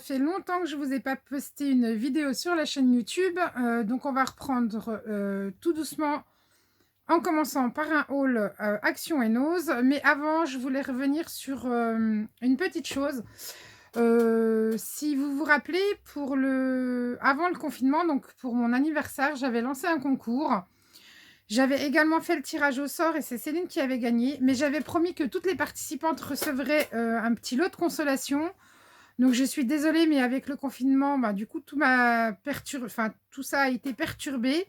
fait longtemps que je vous ai pas posté une vidéo sur la chaîne YouTube, donc on va reprendre, tout doucement en commençant par un haul, Action et Nose. Mais avant, je voulais revenir sur, une petite chose. Si vous vous rappelez, avant le confinement, donc pour mon anniversaire, j'avais lancé un concours. J'avais également fait le tirage au sort et c'est Céline qui avait gagné, mais j'avais promis que toutes les participantes recevraient, un petit lot de consolation. Donc je suis désolée, mais avec le confinement, bah, du coup, tout ça a été perturbé.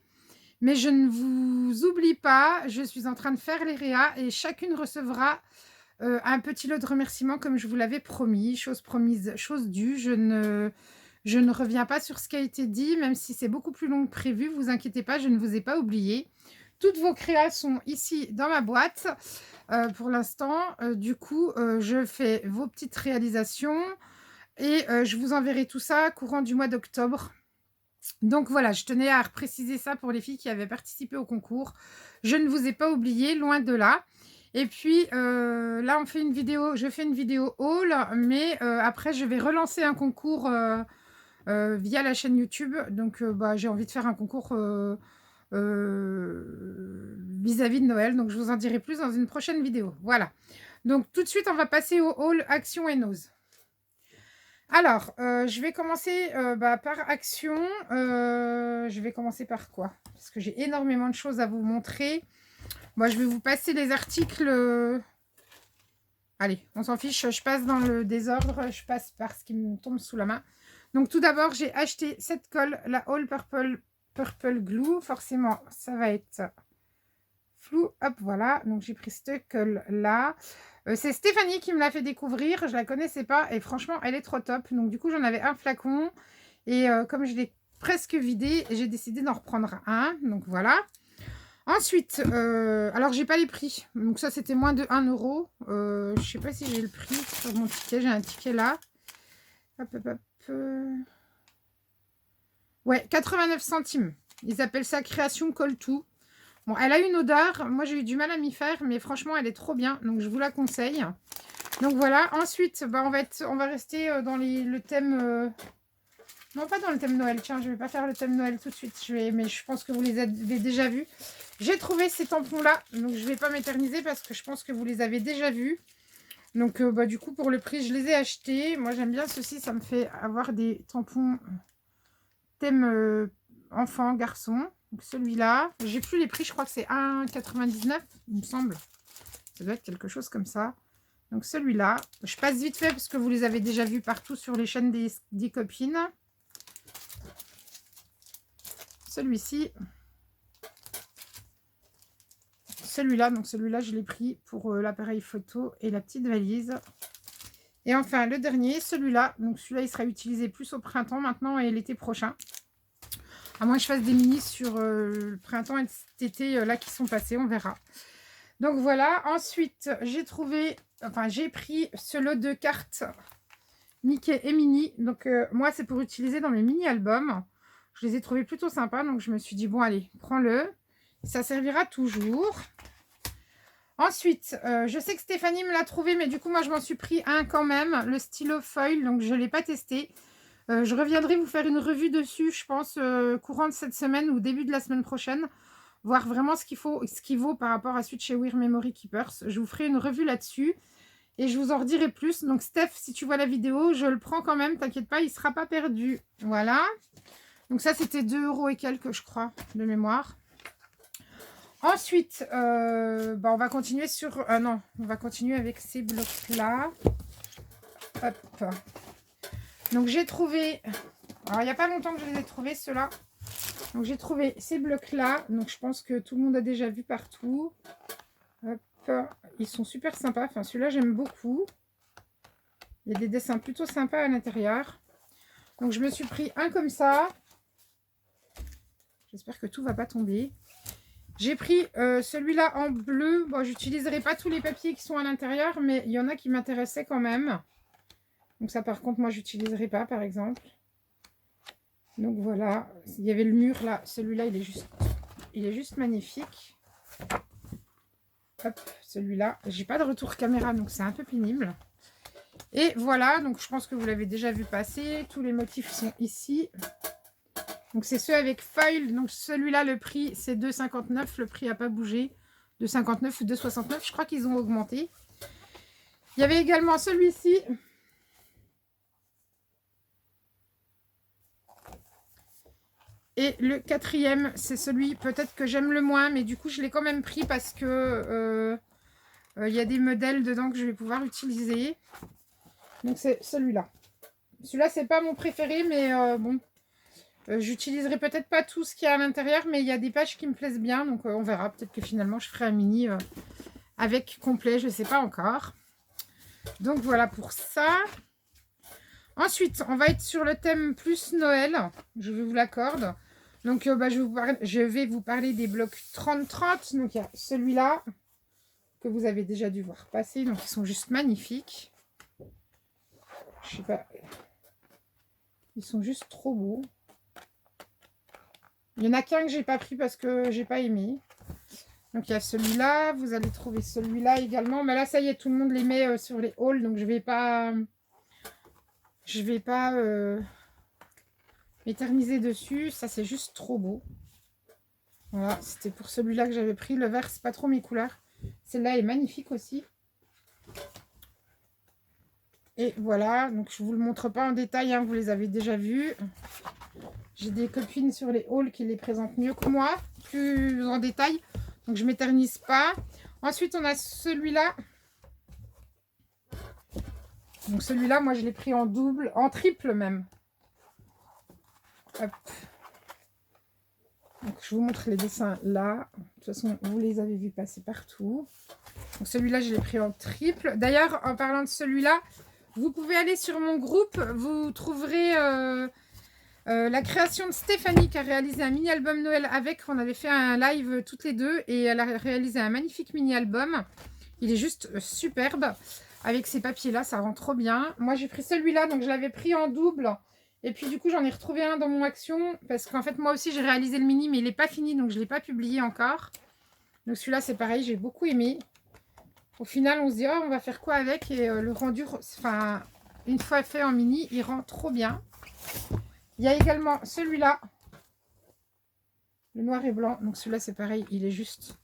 Mais je ne vous oublie pas, je suis en train de faire les réas et chacune recevra, un petit lot de remerciements comme je vous l'avais promis. Chose promise, chose due. Je ne reviens pas sur ce qui a été dit, même si c'est beaucoup plus long que prévu. Vous inquiétez pas, je ne vous ai pas oublié. Toutes vos créas sont ici dans ma boîte, pour l'instant. Du coup, je fais vos petites réalisations et je vous enverrai tout ça courant du mois d'octobre. Donc voilà, je tenais à préciser ça pour les filles qui avaient participé au concours. Je ne vous ai pas oublié, loin de là. Et puis là, je fais une vidéo haul, mais après, je vais relancer un concours via la chaîne YouTube. Donc bah, j'ai envie de faire un concours vis-à-vis de Noël. Donc je vous en dirai plus dans une prochaine vidéo. Voilà. Donc tout de suite, on va passer au haul Action et Nose. Alors, je vais commencer, par Action. Je vais commencer par quoi? Parce que j'ai énormément de choses à vous montrer. Moi, je vais vous passer les articles, allez, on s'en fiche, je passe dans le désordre, je passe par ce qui me tombe sous la main. Donc tout d'abord, j'ai acheté cette colle, la All Purple Glue. Forcément, ça va être flou. Hop, voilà. Donc j'ai pris cette colle-là. C'est Stéphanie qui me l'a fait découvrir. Je la connaissais pas et franchement, elle est trop top. Donc du coup, j'en avais un flacon et comme je l'ai presque vidé, j'ai décidé d'en reprendre un. Donc voilà. Ensuite, alors j'ai pas les prix. Donc ça, c'était moins de 1 euro. Je sais pas si j'ai le prix sur mon ticket. J'ai un ticket là. Hop, hop, hop. Ouais, 89 centimes. Ils appellent ça Création Colle Tout. Bon, elle a une odeur. Moi, j'ai eu du mal à m'y faire, mais franchement, elle est trop bien. Donc, je vous la conseille. Donc, voilà. Ensuite, bah, on va rester dans le thème... Non, pas dans le thème Noël. Tiens, je ne vais pas faire le thème Noël tout de suite. Mais je pense que vous les avez déjà vus. J'ai trouvé ces tampons-là. Donc, je ne vais pas m'éterniser parce que je pense que vous les avez déjà vus. Donc, bah, du coup, pour le prix, je les ai achetés. Moi, j'aime bien ceci. Ça me fait avoir des tampons thème enfant, garçon. Donc celui-là, j'ai plus les prix, je crois que c'est 1,99, il me semble. Ça doit être quelque chose comme ça. Donc celui-là, je passe vite fait parce que vous les avez déjà vus partout sur les chaînes des copines. Celui-ci. Celui-là, donc celui-là, je l'ai pris pour l'appareil photo et la petite valise. Et enfin, le dernier, celui-là. Donc celui-là, il sera utilisé plus au printemps maintenant et l'été prochain. À moins que je fasse des minis sur le printemps et cet été là qui sont passés, on verra. Donc voilà. Ensuite, j'ai pris ce lot de cartes Mickey et Minnie. Donc moi, c'est pour utiliser dans mes mini-albums. Je les ai trouvés plutôt sympas. Donc je me suis dit, bon, allez, prends-le. Ça servira toujours. Ensuite, je sais que Stéphanie me l'a trouvé, mais du coup, moi, je m'en suis pris un quand même. Le stylo foil, donc je ne l'ai pas testé. Je reviendrai vous faire une revue dessus, je pense, courant de cette semaine ou début de la semaine prochaine. Voir vraiment ce qu'il vaut par rapport à celui de chez Wear Memory Keepers. Je vous ferai une revue là-dessus. Et je vous en redirai plus. Donc, Steph, si tu vois la vidéo, je le prends quand même. T'inquiète pas, il ne sera pas perdu. Voilà. Donc, ça, c'était 2 euros et quelques, je crois, de mémoire. Ensuite, on va continuer sur... non, on va continuer avec ces blocs-là. Hop. Donc, j'ai trouvé... Alors, il n'y a pas longtemps que je les ai trouvés, ceux-là. Donc, j'ai trouvé ces blocs-là. Donc, je pense que tout le monde a déjà vu partout. Hop. Ils sont super sympas. Enfin, celui-là, j'aime beaucoup. Il y a des dessins plutôt sympas à l'intérieur. Donc, je me suis pris un comme ça. J'espère que tout ne va pas tomber. J'ai pris celui-là en bleu. Bon, j'utiliserai pas tous les papiers qui sont à l'intérieur, mais il y en a qui m'intéressaient quand même. Donc ça, par contre, moi, j'utiliserai pas, par exemple. Donc voilà, il y avait le mur là. Celui-là, il est juste magnifique. Hop, celui-là. J'ai pas de retour caméra, donc c'est un peu pénible. Et voilà, donc je pense que vous l'avez déjà vu passer. Tous les motifs sont ici. Donc c'est ceux avec foil. Donc celui-là, le prix, c'est 2,59. Le prix n'a pas bougé. 2,59 ou 2,69. Je crois qu'ils ont augmenté. Il y avait également celui-ci. Et le quatrième, c'est celui peut-être que j'aime le moins. Mais du coup, je l'ai quand même pris parce que il y a des modèles dedans que je vais pouvoir utiliser. Donc c'est celui-là. Celui-là, c'est pas mon préféré, mais bon. J'utiliserai peut-être pas tout ce qu'il y a à l'intérieur, mais il y a des pages qui me plaisent bien. Donc on verra. Peut-être que finalement, je ferai un mini avec complet. Je ne sais pas encore. Donc voilà pour ça. Ensuite, on va être sur le thème plus Noël. Je vous l'accorde. Donc je vais vous parler des blocs 30-30. Donc il y a celui-là que vous avez déjà dû voir passer. Donc ils sont juste magnifiques. Je sais pas. Ils sont juste trop beaux. Il n'y en a qu'un que j'ai pas pris parce que j'ai pas aimé. Donc il y a celui-là. Vous allez trouver celui-là également. Mais là, ça y est, tout le monde les met sur les hauls. Donc je vais pas m'éterniser dessus. Ça, c'est juste trop beau. Voilà, c'était pour celui-là que j'avais pris. Le vert, c'est pas trop mes couleurs. Celle-là est magnifique aussi. Et voilà, donc je vous le montre pas en détail, hein, vous les avez déjà vus. J'ai des copines sur les hauls qui les présentent mieux que moi, plus en détail. Donc je m'éternise pas. Ensuite, on a celui-là. Donc celui-là, moi je l'ai pris en double, en triple même. Hop. Donc je vous montre les dessins là. De toute façon, vous les avez vus passer partout. Donc celui-là, je l'ai pris en triple. D'ailleurs, en parlant de celui-là, vous pouvez aller sur mon groupe. Vous trouverez la création de Stéphanie qui a réalisé un mini-album Noël avec. On avait fait un live toutes les deux et elle a réalisé un magnifique mini-album. Il est juste superbe. Avec ces papiers-là, ça rend trop bien. Moi, j'ai pris celui-là, donc je l'avais pris en double. Et puis du coup, j'en ai retrouvé un dans mon action. Parce qu'en fait, moi aussi, j'ai réalisé le mini, mais il n'est pas fini, donc je ne l'ai pas publié encore. Donc celui-là, c'est pareil, j'ai beaucoup aimé. Au final, on se dit, oh, on va faire quoi avec? Et le rendu, enfin, une fois fait en mini, il rend trop bien. Il y a également celui-là. Le noir et blanc. Donc celui-là, c'est pareil, il est juste...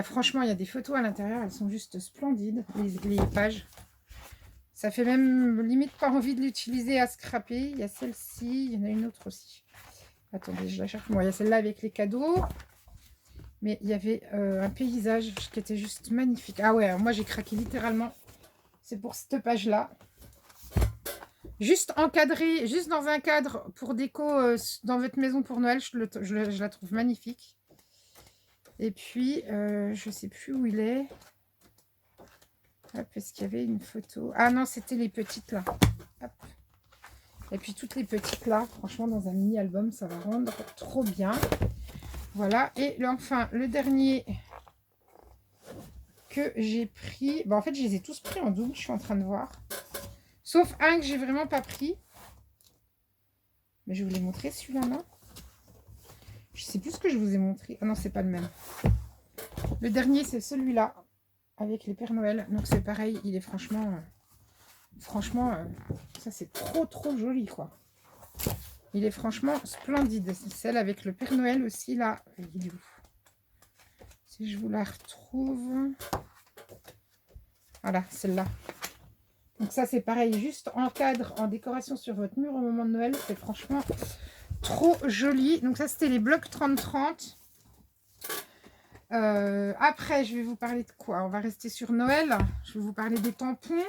franchement, il y a des photos à l'intérieur, elles sont juste splendides, les pages. Ça fait même limite pas envie de l'utiliser à scraper. Il y a celle-ci, il y en a une autre aussi. Attendez, je la cherche. Bon, il y a celle-là avec les cadeaux. Mais il y avait un paysage qui était juste magnifique. Ah ouais, alors moi j'ai craqué littéralement. C'est pour cette page-là. Juste encadré, juste dans un cadre pour déco dans votre maison pour Noël, je la trouve magnifique. Et puis, je ne sais plus où il est. Hop, est-ce qu'il y avait une photo? Ah non, c'était les petites là. Hop. Et puis toutes les petites là, franchement, dans un mini-album, ça va rendre trop bien. Voilà. Et enfin, le dernier que j'ai pris. Bon, en fait, je les ai tous pris en double, je suis en train de voir. Sauf un que j'ai vraiment pas pris. Mais je vais vous les montrer, celui-là, non? Je sais plus ce que je vous ai montré. Ah non, c'est pas le même. Le dernier, c'est celui-là. Avec les Pères Noël. Donc c'est pareil, il est franchement... ça c'est trop joli, quoi. Il est franchement splendide. C'est celle avec le Père Noël aussi, là. Il est où? Si je vous la retrouve... Voilà, celle-là. Donc ça c'est pareil, juste en cadre, en décoration sur votre mur au moment de Noël. C'est franchement trop joli. Donc ça c'était les blocs 30-30. Après, je vais vous parler de quoi? On va rester sur Noël. Je vais vous parler des tampons.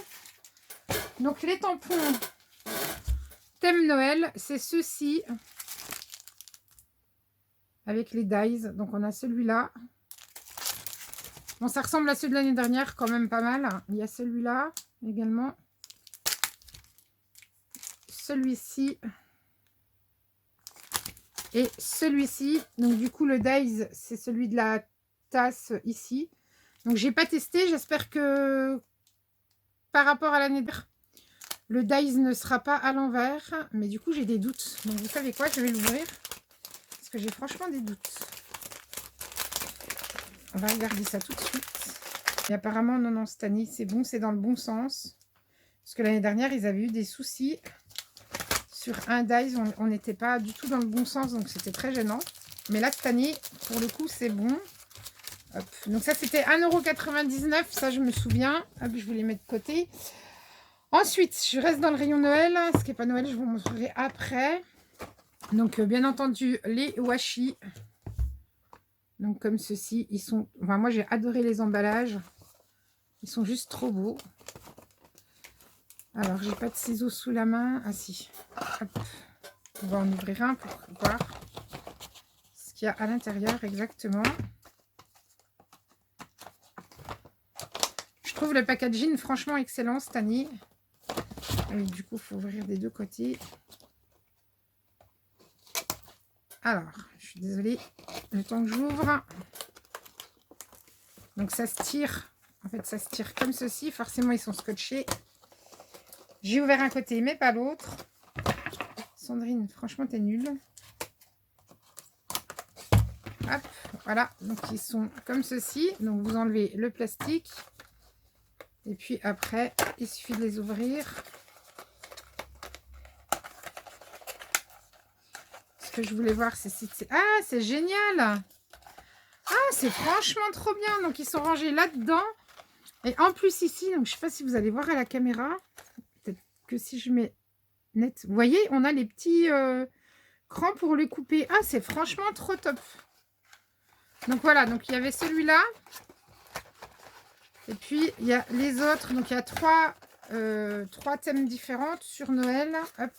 Donc, les tampons thème Noël, c'est ceux-ci. Avec les dies. Donc, on a celui-là. Bon, ça ressemble à ceux de l'année dernière, quand même pas mal. Il y a celui-là également. Celui-ci. Et celui-ci. Donc, du coup, le dies, c'est celui de la tasse ici. Donc j'ai pas testé, j'espère que par rapport à l'année dernière le dies ne sera pas à l'envers, mais du coup j'ai des doutes. Donc vous savez quoi, je vais l'ouvrir parce que j'ai franchement des doutes. On va regarder ça tout de suite. Et apparemment non cette année c'est bon, c'est dans le bon sens. Parce que l'année dernière, ils avaient eu des soucis sur un dies. On n'était pas du tout dans le bon sens, donc c'était très gênant. Mais là, cette année, pour le coup, c'est bon. Hop. Donc ça, c'était 1,99 €. Ça, je me souviens. Hop, je vous les mets de côté. Ensuite, je reste dans le rayon Noël. Ce qui n'est pas Noël, je vous montrerai après. Donc, bien entendu, les washi. Donc, comme ceci, ils sont... Enfin, moi, j'ai adoré les emballages. Ils sont juste trop beaux. Alors, j'ai pas de ciseaux sous la main. Ah, si. Hop. On va en ouvrir un pour voir ce qu'il y a à l'intérieur exactement. Je trouve le packaging franchement excellent cette année. Et du coup, il faut ouvrir des deux côtés. Alors, je suis désolée, le temps que j'ouvre. Donc, ça se tire. En fait, ça se tire comme ceci. Forcément, ils sont scotchés. J'ai ouvert un côté, mais pas l'autre. Sandrine, franchement, t'es nulle. Hop, voilà. Donc, ils sont comme ceci. Donc, vous enlevez le plastique. Et puis, après, il suffit de les ouvrir. Ce que je voulais voir, c'est si c'est... Ah, c'est génial! Ah, c'est franchement trop bien. Donc, ils sont rangés là-dedans. Et en plus, ici, donc je ne sais pas si vous allez voir à la caméra. Peut-être que si je mets net. Vous voyez, on a les petits crans pour les couper. Ah, c'est franchement trop top. Donc, voilà. Donc, il y avait celui-là. Et puis, il y a les autres. Donc, il y a trois thèmes différents sur Noël. Hop.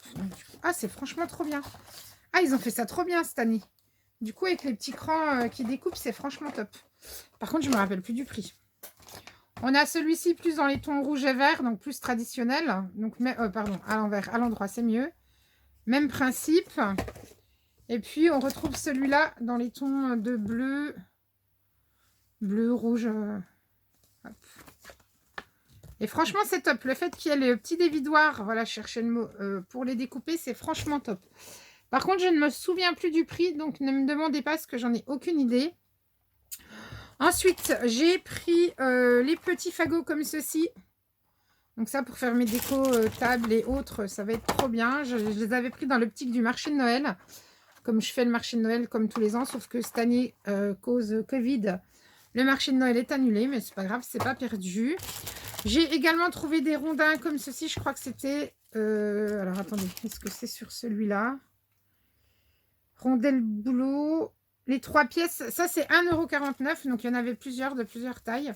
Ah, c'est franchement trop bien. Ah, ils ont fait ça trop bien cette année. Du coup, avec les petits crans qui découpent, c'est franchement top. Par contre, je ne me rappelle plus du prix. On a celui-ci plus dans les tons rouge et vert, donc plus traditionnel. Donc, pardon, à l'envers, à l'endroit, c'est mieux. Même principe. Et puis, on retrouve celui-là dans les tons de bleu, rouge. Hop. Et franchement, c'est top. Le fait qu'il y ait le petit dévidoir, voilà, je cherchais le mot, pour les découper, c'est franchement top. Par contre, je ne me souviens plus du prix, donc ne me demandez pas parce que j'en ai aucune idée. Ensuite, j'ai pris les petits fagots comme ceci. Donc ça, pour faire mes décos, tables et autres, ça va être trop bien. Je les avais pris dans l'optique du marché de Noël. Comme je fais le marché de Noël comme tous les ans, sauf que cette année, cause Covid, le marché de Noël est annulé, mais c'est pas grave, c'est pas perdu. J'ai également trouvé des rondins comme ceci. Je crois que c'était... alors, attendez, est-ce que c'est sur celui-là? Rondelle boulot, les 3 pièces, ça c'est 1,49 €, donc il y en avait plusieurs de plusieurs tailles.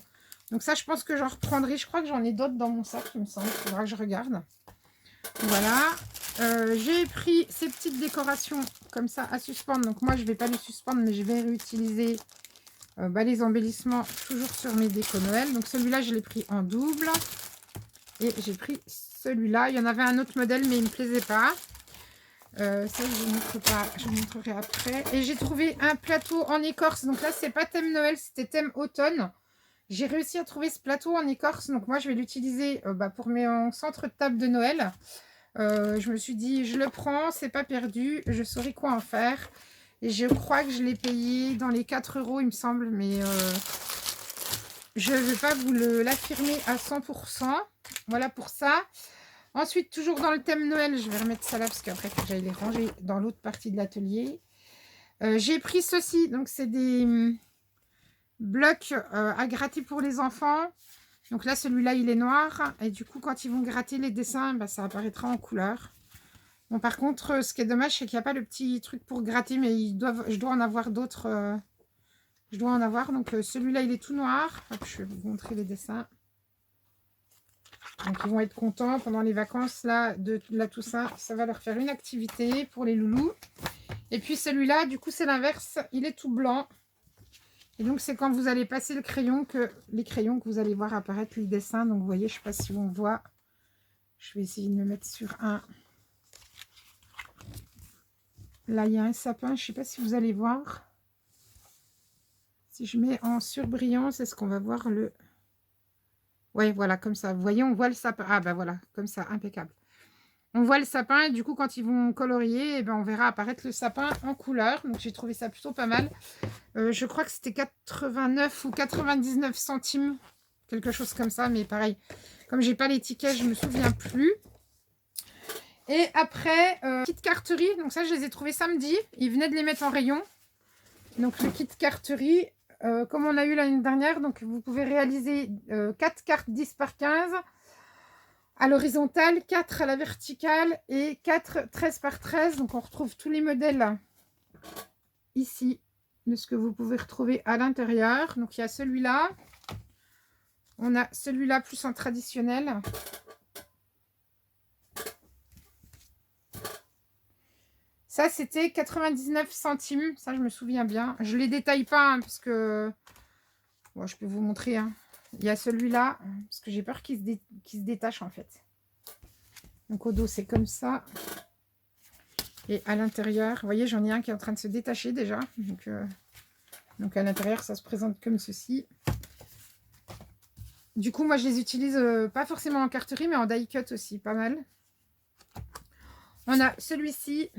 Donc ça, je pense que j'en reprendrai. Je crois que j'en ai d'autres dans mon sac, il me semble. Il faudra que je regarde. Voilà. J'ai pris ces petites décorations comme ça à suspendre. Donc moi, je ne vais pas les suspendre, mais je vais réutiliser les embellissements toujours sur mes décos Noël. Donc celui-là, je l'ai pris en double. Et j'ai pris celui-là. Il y en avait un autre modèle, mais il ne me plaisait pas. Ça, je vous montre pas, je vous montrerai après. Et j'ai trouvé un plateau en écorce. Donc là, c'est pas thème Noël, c'était thème automne. J'ai réussi à trouver ce plateau en écorce. Donc moi, je vais l'utiliser pour mon centre de table de Noël. Je me suis dit, je le prends, c'est pas perdu. Je saurai quoi en faire. Et je crois que je l'ai payé dans les 4 €, il me semble. Mais je ne vais pas vous l'affirmer à 100%. Voilà pour ça. Ensuite, toujours dans le thème Noël, je vais remettre ça là parce qu'après, que j'aille les ranger dans l'autre partie de l'atelier. J'ai pris ceci. Donc, c'est des blocs à gratter pour les enfants. Donc là, celui-là, il est noir. Et du coup, quand ils vont gratter les dessins, ça apparaîtra en couleur. Bon, par contre, ce qui est dommage, c'est qu'il n'y a pas le petit truc pour gratter. Mais je dois en avoir d'autres. Je dois en avoir. Donc, celui-là, il est tout noir. Hop, je vais vous montrer les dessins. Donc, ils vont être contents pendant les vacances là, de la Toussaint. Ça va leur faire une activité pour les loulous. Et puis celui-là, du coup, c'est l'inverse. Il est tout blanc. Et donc, c'est quand vous allez passer le crayon les crayons que vous allez voir apparaître les dessins. Donc, vous voyez, je ne sais pas si on voit. Je vais essayer de me mettre sur un. Là, il y a un sapin. Je ne sais pas si vous allez voir. Si je mets en surbrillance, est-ce qu'on va voir le... Ouais, voilà, comme ça. Vous voyez, on voit le sapin. Ah, ben voilà, comme ça, impeccable. On voit le sapin et du coup, quand ils vont colorier, on verra apparaître le sapin en couleur. Donc, j'ai trouvé ça plutôt pas mal. Je crois que c'était 89 ou 99 centimes quelque chose comme ça, mais pareil, comme j'ai pas l'étiquette, je me souviens plus. Et après, kit carterie, donc ça je les ai trouvés samedi, ils venaient de les mettre en rayon. Donc le kit carterie, comme on a eu l'année dernière, donc vous pouvez réaliser 4 cartes 10 par 15 à l'horizontale, 4 à la verticale et 4 13 par 13. Donc on retrouve tous les modèles ici de ce que vous pouvez retrouver à l'intérieur. Donc il y a celui-là, on a celui-là plus en traditionnel. Ça, c'était 99 centimes. Ça, je me souviens bien. Je ne les détaille pas hein, parce que... Bon, je peux vous montrer. Hein. Il y a celui-là, parce que j'ai peur qu'il se détache en fait. Donc au dos, c'est comme ça. Et à l'intérieur, vous voyez, j'en ai un qui est en train de se détacher déjà. Donc à l'intérieur, ça se présente comme ceci. Du coup, moi, je les utilise pas forcément en carterie, mais en die cut aussi, pas mal. On a celui-ci.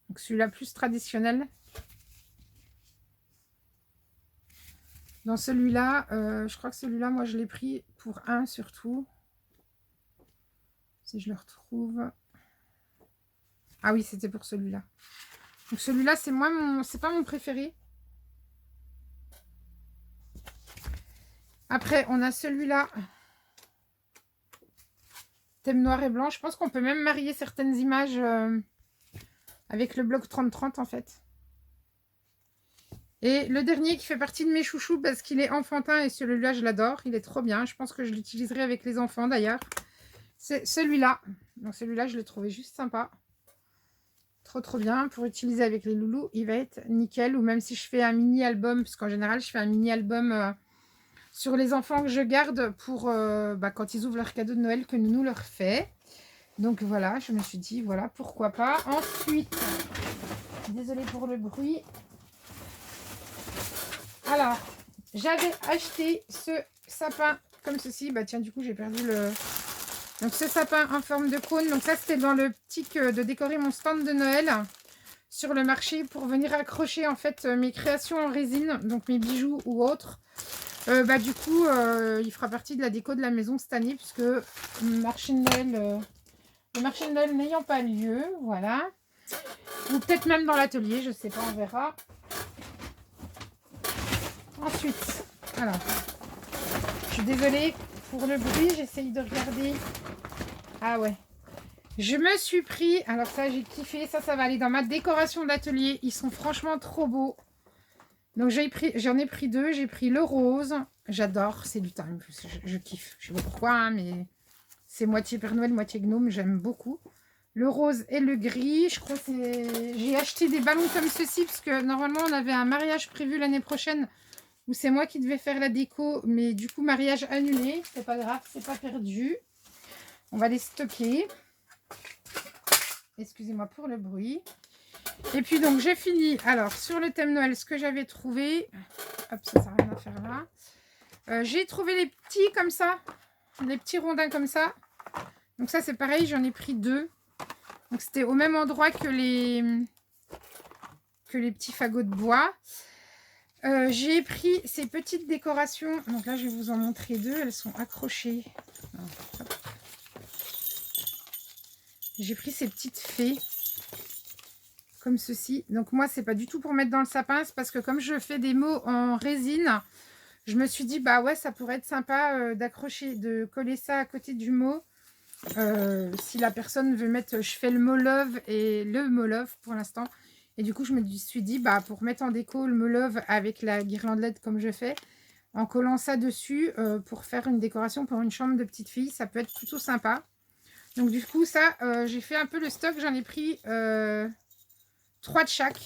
Donc celui-là plus traditionnel. Dans celui-là, je crois que celui-là, moi, je l'ai pris pour 1 surtout. Si je le retrouve. Ah oui, c'était pour celui-là. Donc celui-là, c'est pas mon préféré. Après, on a celui-là. Thème noir et blanc. Je pense qu'on peut même marier certaines images avec le bloc 30-30 en fait. Et le dernier qui fait partie de mes chouchous parce qu'il est enfantin et celui-là, je l'adore. Il est trop bien. Je pense que je l'utiliserai avec les enfants d'ailleurs. C'est celui-là. Donc celui-là, je l'ai trouvé juste sympa. Trop bien. Pour utiliser avec les loulous, il va être nickel. Ou même si je fais un mini-album, parce qu'en général, je fais un mini-album sur les enfants que je garde pour quand ils ouvrent leur cadeau de Noël que Nounou leur fait. Donc voilà, je me suis dit, voilà, pourquoi pas. Ensuite, désolée pour le bruit. Alors, j'avais acheté ce sapin comme ceci. Bah tiens, du coup, j'ai perdu le... Donc, ce sapin en forme de cône. Donc, ça, c'était dans l'optique de décorer mon stand de Noël sur le marché pour venir accrocher, en fait, mes créations en résine. Donc, mes bijoux ou autres. Du coup, il fera partie de la déco de la maison cette année puisque le marché de Noël n'ayant pas lieu, voilà. Ou peut-être même dans l'atelier, je sais pas, on verra. Ensuite, alors, je suis désolée pour le bruit, j'essaye de regarder. Ah ouais, je me suis pris, alors ça j'ai kiffé, ça va aller dans ma décoration d'atelier. Ils sont franchement trop beaux. Donc j'en ai pris 2, j'ai pris le rose, j'adore, c'est du time, je kiffe, je sais pas pourquoi, hein, mais c'est moitié Père Noël, moitié gnome, j'aime beaucoup. Le rose et le gris, je crois que j'ai acheté des ballons comme ceci, parce que normalement on avait un mariage prévu l'année prochaine, où c'est moi qui devais faire la déco, mais du coup mariage annulé, c'est pas grave, c'est pas perdu. On va les stocker. Excusez-moi pour le bruit. Et puis donc j'ai fini. Alors sur le thème Noël, ce que j'avais trouvé, hop, ça n'a rien à faire là. J'ai trouvé les petits comme ça, les petits rondins comme ça. Donc ça c'est pareil, j'en ai pris 2. Donc c'était au même endroit que les petits fagots de bois. J'ai pris ces petites décorations. Donc là je vais vous en montrer 2, elles sont accrochées. J'ai pris ces petites fées. Comme ceci. Donc moi, c'est pas du tout pour mettre dans le sapin. C'est parce que comme je fais des mots en résine, je me suis dit, bah ouais, ça pourrait être sympa d'accrocher, de coller ça à côté du mot. Si la personne veut mettre, je fais le mot love et le mot love pour l'instant. Et du coup, je me suis dit, bah pour mettre en déco le mot love avec la guirlande LED comme je fais, en collant ça dessus pour faire une décoration pour une chambre de petite fille, ça peut être plutôt sympa. Donc du coup, ça, j'ai fait un peu le stock. J'en ai pris... 3 de chaque.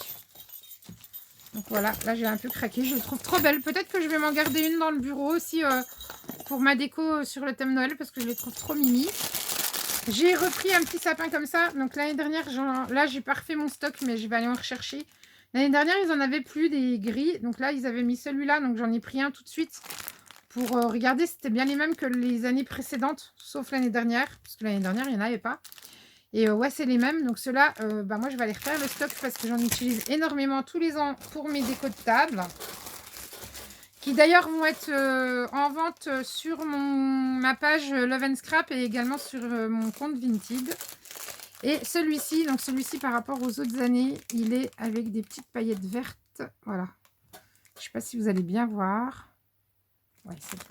Donc voilà, là j'ai un peu craqué. Je les trouve trop belles. Peut-être que je vais m'en garder une dans le bureau aussi pour ma déco sur le thème Noël parce que je les trouve trop mimi. J'ai repris un petit sapin comme ça. Donc l'année dernière, là j'ai pas refait mon stock, mais je vais aller en rechercher. L'année dernière, ils en avaient plus des gris. Donc là, ils avaient mis celui-là. Donc j'en ai pris un tout de suite pour regarder. C'était bien les mêmes que les années précédentes, sauf l'année dernière. Parce que l'année dernière, il n'y en avait pas. Et ouais, c'est les mêmes. Donc ceux-là, moi, je vais aller refaire le stock parce que j'en utilise énormément tous les ans pour mes décos de table. qui d'ailleurs vont être en vente sur ma page Love and Scrap et également sur mon compte Vinted. Et celui-ci, donc celui-ci par rapport aux autres années, il est avec des petites paillettes vertes. Voilà. Je ne sais pas si vous allez bien voir. Ouais, c'est bon.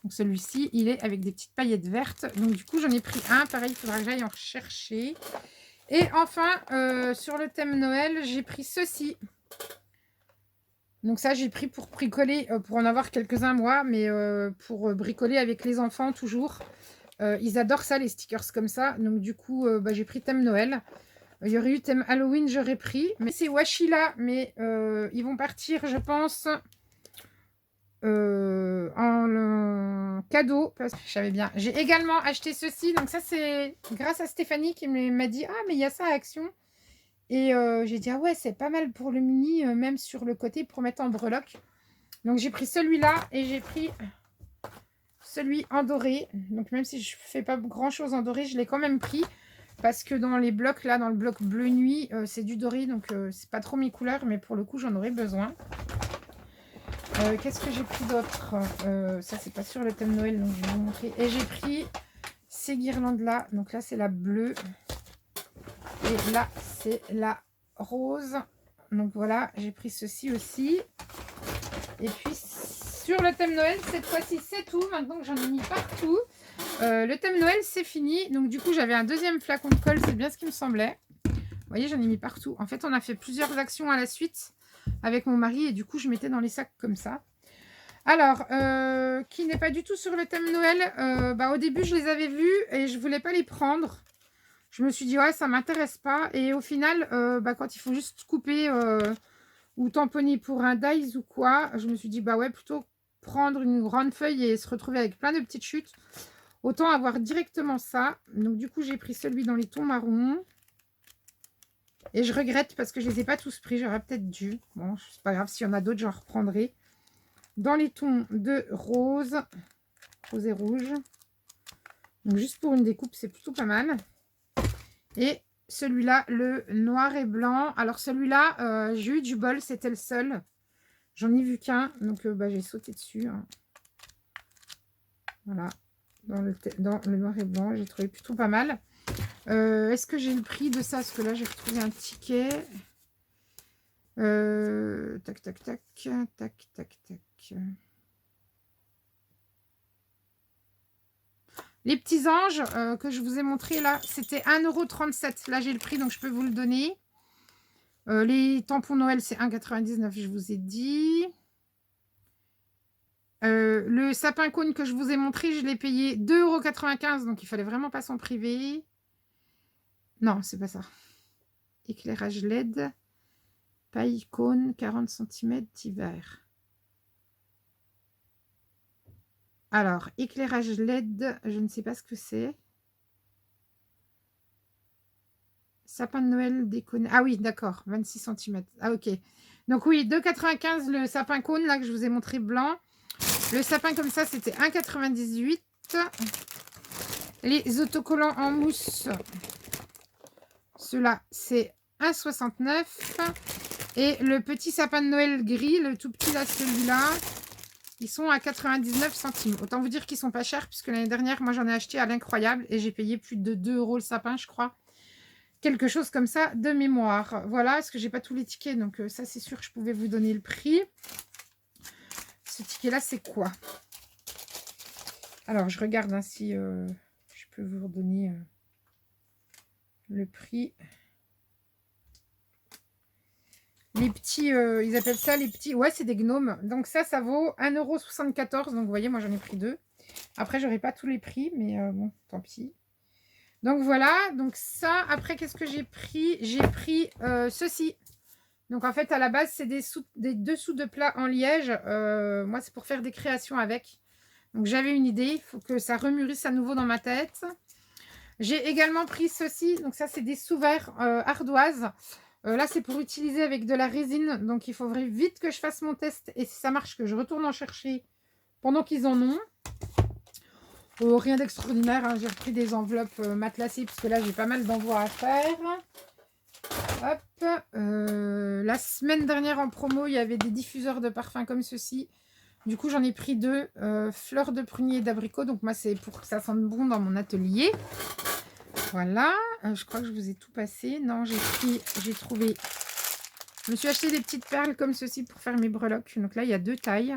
Donc celui-ci, il est avec des petites paillettes vertes. Donc du coup, j'en ai pris un. Pareil, il faudra que j'aille en rechercher. Et enfin, sur le thème Noël, j'ai pris ceci. Donc ça, j'ai pris pour bricoler, pour en avoir quelques-uns moi, mais pour bricoler avec les enfants toujours. Ils adorent ça, les stickers comme ça. Donc du coup, j'ai pris thème Noël. Il y aurait eu thème Halloween, j'aurais pris. Mais c'est Washi là, mais ils vont partir, je pense, en cadeau. Parce que je savais bien. J'ai également acheté ceci. Donc ça, c'est grâce à Stéphanie qui m'a dit « Ah, mais il y a ça à Action ». Et j'ai dit « Ah ouais, c'est pas mal pour le mini, même sur le côté pour mettre en breloque ». Donc j'ai pris celui-là et j'ai pris celui en doré. Donc même si je fais pas grand chose en doré, je l'ai quand même pris. Parce que dans les blocs, là, dans le bloc bleu nuit, c'est du doré. Donc c'est pas trop mes couleurs, mais pour le coup, j'en aurais besoin. Qu'est-ce que j'ai pris d'autre? Ça, c'est pas sur le thème Noël, donc je vais vous montrer. Et j'ai pris ces guirlandes-là. Donc là, c'est la bleue. Et là, c'est la rose. Donc voilà, j'ai pris ceci aussi. Et puis, sur le thème Noël, cette fois-ci, c'est tout. Maintenant que j'en ai mis partout. Le thème Noël, c'est fini. Donc du coup, j'avais un deuxième flacon de colle. C'est bien ce qui me semblait. Vous voyez, j'en ai mis partout. En fait, on a fait plusieurs actions à la suite avec mon mari. Et du coup, je mettais dans les sacs comme ça. Alors, qui n'est pas du tout sur le thème Noël. Au début, je les avais vus et je ne voulais pas les prendre. Je me suis dit, ouais, ça ne m'intéresse pas. Et au final, quand il faut juste couper ou tamponner pour un dies ou quoi, je me suis dit, bah ouais, plutôt prendre une grande feuille et se retrouver avec plein de petites chutes. Autant avoir directement ça. Donc, du coup, j'ai pris celui dans les tons marrons. Et je regrette parce que je ne les ai pas tous pris. J'aurais peut-être dû. Bon, c'est pas grave. S'il y en a d'autres, j'en reprendrai. Dans les tons de rose. Rose et rouge. Donc, juste pour une découpe, c'est plutôt pas mal. Et celui-là, le noir et blanc. Alors celui-là, j'ai eu du bol, c'était le seul. J'en ai vu qu'un, donc j'ai sauté dessus. Hein. Voilà, dans le noir et blanc, j'ai trouvé plutôt pas mal. Est-ce que j'ai le prix de ça? Parce que là, j'ai retrouvé un ticket. Tac, tac, tac, tac, tac, tac. Les petits anges que je vous ai montré là, c'était 1,37 €. Là, j'ai le prix, donc je peux vous le donner. Les tampons Noël, c'est 1,99 €, je vous ai dit. Le sapin cône que je vous ai montré, je l'ai payé 2,95 €, donc il fallait vraiment pas s'en priver. Non, c'est pas ça. Éclairage LED, paille cône, 40 cm d'hiver. Alors, éclairage LED, je ne sais pas ce que c'est. Sapin de Noël déconné. Ah oui, d'accord, 26 cm. Ah ok. Donc oui, 2,95 € le sapin cône, là, que je vous ai montré blanc. Le sapin comme ça, c'était 1,98 €. Les autocollants en mousse, ceux-là, c'est 1,69 €. Et le petit sapin de Noël gris, le tout petit là, celui-là, ils sont à 99 centimes. Autant vous dire qu'ils sont pas chers, puisque l'année dernière, moi, j'en ai acheté à l'incroyable et j'ai payé plus de 2 € le sapin, je crois. Quelque chose comme ça de mémoire. Voilà, parce que j'ai pas tous les tickets, donc ça, c'est sûr que je pouvais vous donner le prix. Ce ticket-là, c'est quoi? Alors, je regarde hein, si je peux vous redonner le prix. Les petits, ils appellent ça les petits... Ouais, c'est des gnomes. Donc ça vaut 1,74 €. Donc, vous voyez, moi, j'en ai pris 2. Après, j'aurai pas tous les prix, mais bon, tant pis. Donc, voilà. Donc, ça, après, qu'est-ce que j'ai pris? J'ai pris ceci. Donc, en fait, à la base, c'est des dessous de plat en liège. Moi, c'est pour faire des créations avec. Donc, j'avais une idée. Il faut que ça remûrisse à nouveau dans ma tête. J'ai également pris ceci. Donc, ça, c'est des sous-verres ardoises. Là, c'est pour utiliser avec de la résine. Donc, il faudrait vite que je fasse mon test. Et si ça marche, que je retourne en chercher pendant qu'ils en ont. Rien d'extraordinaire. Hein. J'ai repris des enveloppes matelassées parce que là, j'ai pas mal d'envois à faire. Hop. La semaine dernière en promo, il y avait des diffuseurs de parfums comme ceci. Du coup, j'en ai pris 2, fleurs de prunier et d'abricot. Donc moi, c'est pour que ça sente bon dans mon atelier. Voilà, je crois que je vous ai tout passé. Non, j'ai trouvé... Je me suis acheté des petites perles comme ceci pour faire mes breloques. Donc là, il y a 2 tailles.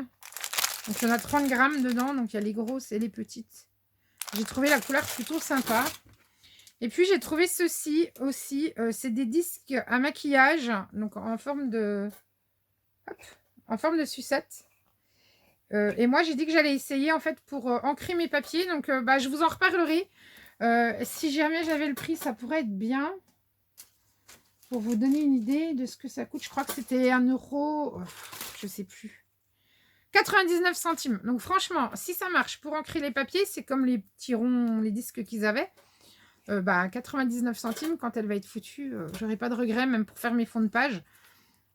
Donc il y en a 30 grammes dedans. Donc il y a les grosses et les petites. J'ai trouvé la couleur plutôt sympa. Et puis j'ai trouvé ceci aussi. C'est des disques à maquillage. Donc en forme de... Hop, en forme de sucette. Et moi, j'ai dit que j'allais essayer en fait pour ancrer mes papiers. Donc bah, je vous en reparlerai. Si jamais j'avais le prix, ça pourrait être bien. Pour vous donner une idée de ce que ça coûte, je crois que c'était 1 euro, je sais plus. 99 centimes. Donc franchement, si ça marche pour ancrer les papiers, c'est comme les petits ronds, les disques qu'ils avaient. Bah, 99 centimes, quand elle va être foutue, j'aurai pas de regret, même pour faire mes fonds de page.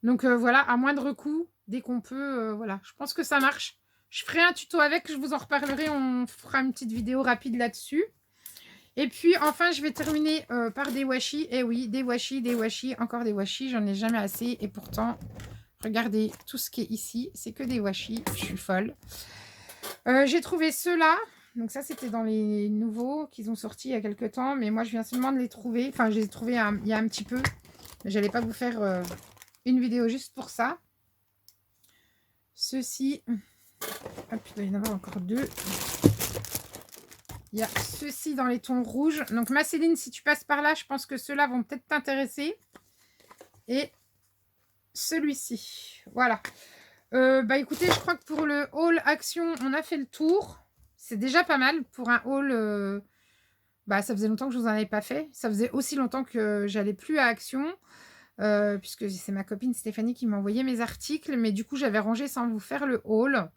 Donc voilà, à moindre coût, dès qu'on peut, voilà. Je pense que ça marche. Je ferai un tuto avec, je vous en reparlerai, on fera une petite vidéo rapide là-dessus. Et puis, enfin, je vais terminer par des washi. Et oui, des washi, encore des washi. J'en ai jamais assez. Et pourtant, regardez, tout ce qui est ici, c'est que des washi. Je suis folle. J'ai trouvé ceux-là. Donc ça, c'était dans les nouveaux qu'ils ont sortis il y a quelques temps. Mais moi, je viens seulement de les trouver. Enfin, je les ai trouvés il y a un petit peu. Je n'allais pas vous faire une vidéo juste pour ça. Ceux-ci. Hop, il doit y en avoir encore 2. Il y a ceux-ci dans les tons rouges. Donc, ma Céline, si tu passes par là, je pense que ceux-là vont peut-être t'intéresser. Et celui-ci. Voilà. Bah, écoutez, je crois que pour le haul Action, on a fait le tour. C'est déjà pas mal pour un haul. Bah, ça faisait longtemps que je vous en avais pas fait. Ça faisait aussi longtemps que j'allais plus à Action. Puisque c'est ma copine Stéphanie qui m'a envoyé mes articles. Mais du coup, j'avais rangé sans vous faire le haul.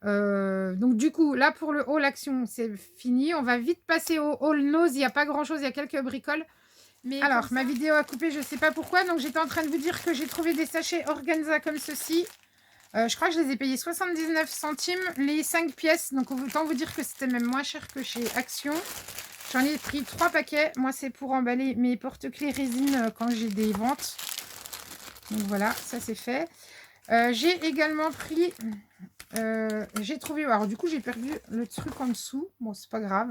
Donc du coup là pour le haul Action c'est fini, on va vite passer au haul Nose. Il n'y a pas grand chose, il y a quelques bricoles, mais alors ma vidéo a coupé, je sais pas pourquoi. Donc j'étais en train de vous dire que j'ai trouvé des sachets organza comme ceci. Je crois que je les ai payés 79 centimes les 5 pièces, donc autant vous dire que c'était même moins cher que chez Action. J'en ai pris 3 paquets. Moi c'est pour emballer mes porte-clés résine quand j'ai des ventes. Donc voilà, ça c'est fait. J'ai également pris j'ai trouvé, alors du coup j'ai perdu le truc en dessous, bon c'est pas grave.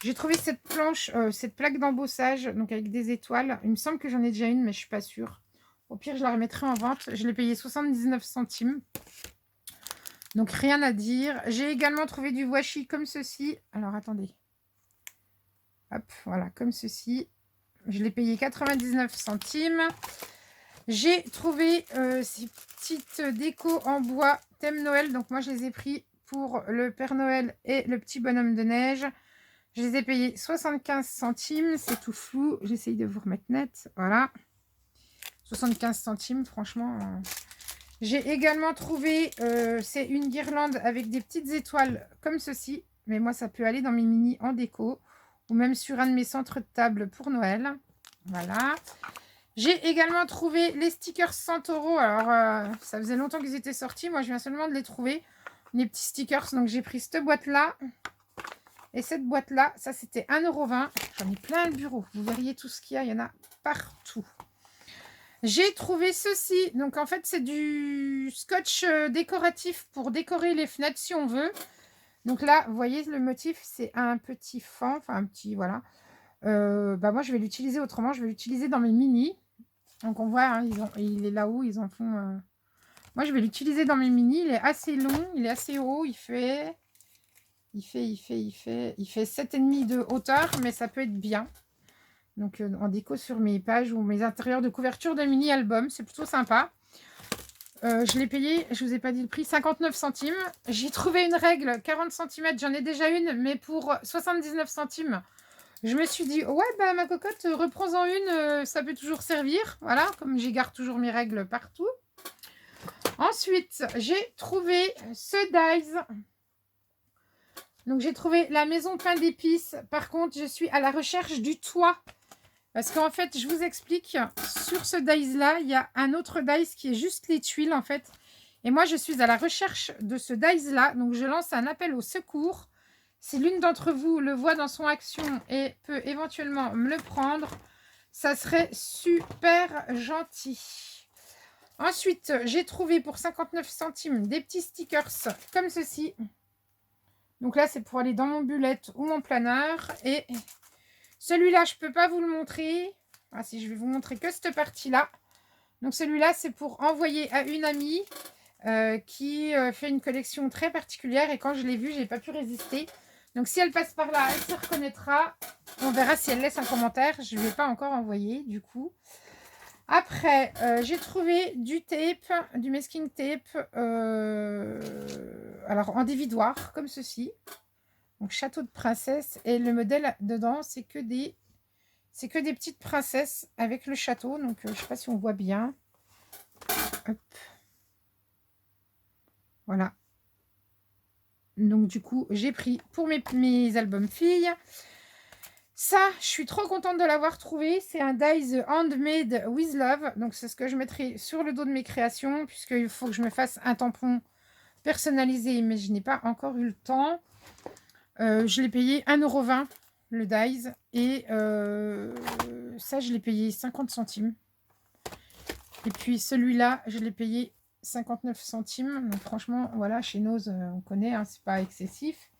J'ai trouvé cette planche, cette plaque d'embossage, donc avec des étoiles. Il me semble que j'en ai déjà une, mais je suis pas sûre. Au pire je la remettrai en vente. Je l'ai payé 79 centimes. Donc rien à dire. J'ai également trouvé du washi comme ceci. Alors attendez. Hop, voilà, comme ceci. Je l'ai payé 99 centimes. J'ai trouvé ces petites décos en bois thème Noël. Donc moi, je les ai pris pour le Père Noël et le petit bonhomme de neige. Je les ai payés 75 centimes. C'est tout flou. J'essaye de vous remettre net. Voilà. 75 centimes, franchement. J'ai également trouvé, c'est une guirlande avec des petites étoiles comme ceci. Mais moi, ça peut aller dans mes mini en déco. Ou même sur un de mes centres de table pour Noël. Voilà. J'ai également trouvé les stickers Santoro. Alors, ça faisait longtemps qu'ils étaient sortis. Moi, je viens seulement de les trouver. Les petits stickers. Donc, j'ai pris cette boîte-là. Et cette boîte-là, ça, c'était 1,20 €. J'en ai plein le bureau. Vous verriez tout ce qu'il y a. Il y en a partout. J'ai trouvé ceci. Donc, en fait, c'est du scotch décoratif pour décorer les fenêtres si on veut. Donc là, vous voyez, le motif, c'est un petit fan. Enfin, un petit, voilà. Bah, moi, je vais l'utiliser autrement. Je vais l'utiliser dans mes mini. Donc on voit, hein, il est là-haut, ils en font... Moi, je vais l'utiliser dans mes mini. Il est assez long, il est assez haut. Il fait 7,5 de hauteur, mais ça peut être bien. Donc en déco sur mes pages ou mes intérieurs de couverture de mini-album. C'est plutôt sympa. Je l'ai payé, je ne vous ai pas dit le prix, 59 centimes. J'ai trouvé une règle, 40 cm. J'en ai déjà une, mais pour 79 centimes. Je me suis dit, ouais, bah ma cocotte, reprends-en une, ça peut toujours servir. Voilà, comme j'y garde toujours mes règles partout. Ensuite, j'ai trouvé ce dies. Donc, j'ai trouvé la maison pain d'épices. Par contre, je suis à la recherche du toit. Parce qu'en fait, je vous explique, sur ce dies-là, il y a un autre dies qui est juste les tuiles, en fait. Et moi, je suis à la recherche de ce dies-là. Donc, je lance un appel au secours. Si l'une d'entre vous le voit dans son action et peut éventuellement me le prendre, ça serait super gentil. Ensuite, j'ai trouvé pour 59 centimes des petits stickers comme ceci. Donc là, c'est pour aller dans mon bullet ou mon planeur. Et celui-là, je ne peux pas vous le montrer. Ah si, je vais vous montrer que cette partie-là. Donc celui-là, c'est pour envoyer à une amie qui fait une collection très particulière. Et quand je l'ai vu, je n'ai pas pu résister. Donc si elle passe par là, elle se reconnaîtra. On verra si elle laisse un commentaire. Je ne lui ai pas encore envoyé du coup. Après, j'ai trouvé du tape, du masking tape, alors en dévidoir, comme ceci. Donc, château de princesse. Et le modèle dedans, c'est que des petites princesses avec le château. Donc, je ne sais pas si on voit bien. Hop. Voilà. Donc, du coup, j'ai pris pour mes albums filles. Ça, je suis trop contente de l'avoir trouvé. C'est un dies handmade with love. Donc, c'est ce que je mettrai sur le dos de mes créations, puisqu'il faut que je me fasse un tampon personnalisé, mais je n'ai pas encore eu le temps. Je l'ai payé 1,20 € le dies. Et ça, je l'ai payé 50 centimes. Et puis, celui-là, je l'ai payé 59 centimes. Donc, franchement, voilà, chez Nose, on connaît, hein, c'est pas excessif.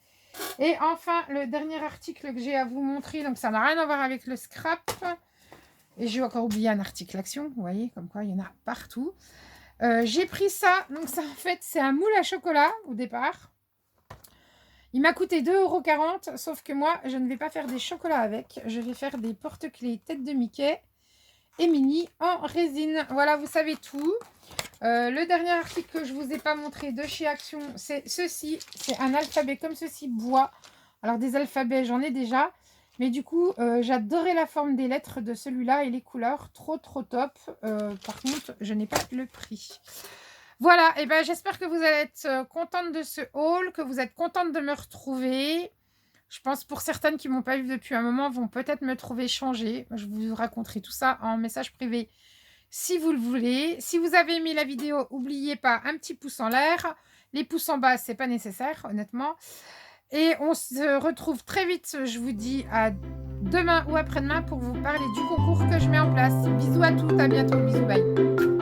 Et enfin, le dernier article que j'ai à vous montrer, donc ça n'a rien à voir avec le scrap. Et j'ai encore oublié un article action, vous voyez, comme quoi il y en a partout. J'ai pris ça, donc ça en fait, c'est un moule à chocolat au départ. Il m'a coûté 2,40 €, sauf que moi, je ne vais pas faire des chocolats avec. Je vais faire des porte-clés tête de Mickey et Minnie en résine. Voilà, vous savez tout. Le dernier article que je ne vous ai pas montré de chez Action, c'est ceci. C'est un alphabet comme ceci, bois. Alors, des alphabets, j'en ai déjà. Mais du coup, j'adorais la forme des lettres de celui-là et les couleurs. Trop, trop top. Par contre, je n'ai pas le prix. Voilà, et ben j'espère que vous allez être contente de ce haul, que vous êtes contente de me retrouver. Je pense pour certaines qui ne m'ont pas vu depuis un moment vont peut-être me trouver changée. Je vous raconterai tout ça en message privé si vous le voulez. Si vous avez aimé la vidéo, n'oubliez pas un petit pouce en l'air. Les pouces en bas, c'est pas nécessaire, honnêtement. Et on se retrouve très vite, je vous dis à demain ou après-demain pour vous parler du concours que je mets en place. Bisous à toutes, à bientôt, bisous, bye.